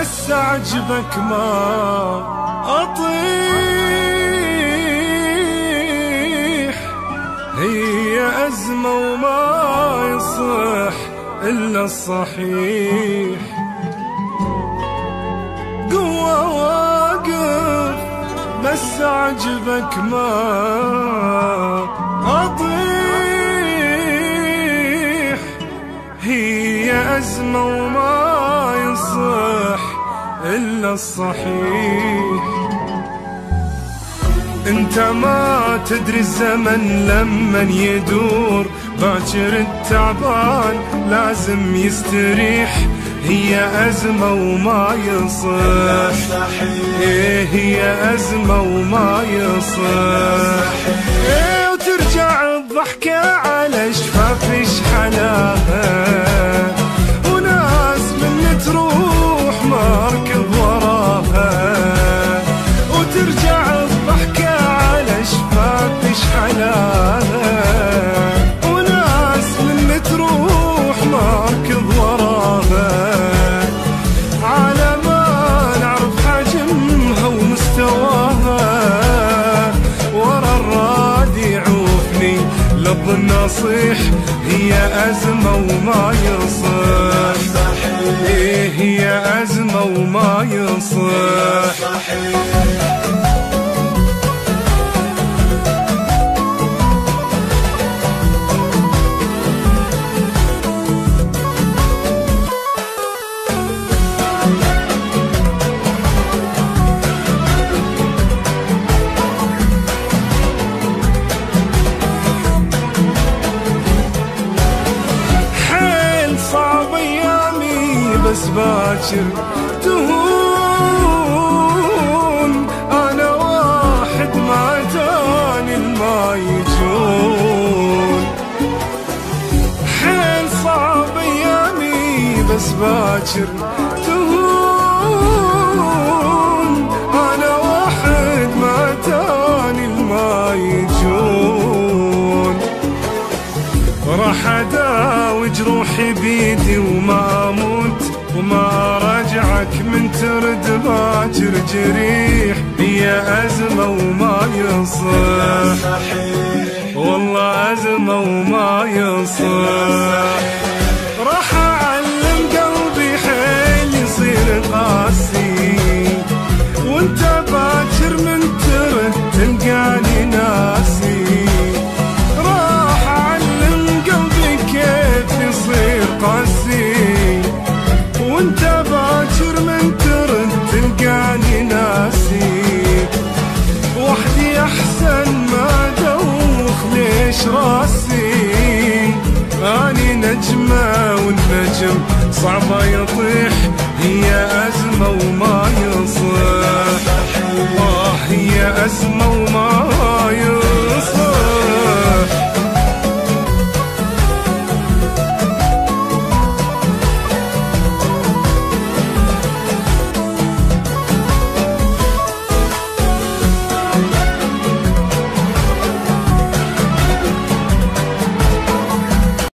بس أعجبك ما أطيح. هي أزمة وما يصح إلا الصحيح. قوة واقف بس أعجبك ما أطيح. هي أزمة وما يصح إلا الصحيح. انت ما تدري الزمن لمن يدور، باكر التعبان لازم يستريح. هي أزمة وما يصح، إيه هي أزمة وما يصح. إيه وترجع الضحكة على شفاف شحناها، وناس من تروح مركب وراها. وترجع الضحكة على شفاف شحناها، وناس من تروح مركب وراها. على ما نعرف حجمها ومستواها، ورا الراد يعوفني لفظ النصيح. هي أزمة وما يصح، إيه هي أزمة وما يصح. بس باكر تهون. أنا واحد ما تاني ما يجون. حيل صعب أيامي بس باكر تهون. أنا واحد ما تاني ما يجون. راح أداوي جروحي بيدي وما أموت، وما رجعك من ترد باكر جريح. هي أزمة وما يصح، والله أزمة وما يصح. راح أعلم قلبي حيل يصير قاسي، وانت باكر من ترد تلقاني ناسي. راح أعلم قلبي كيف يصير قاسي، وانت باكر من ترد تلقاني ناسي. وحدي احسن ما دوخ ليش راسي. اني نجمة والنجم صعبة يطيح. هي أزمة وما يصح.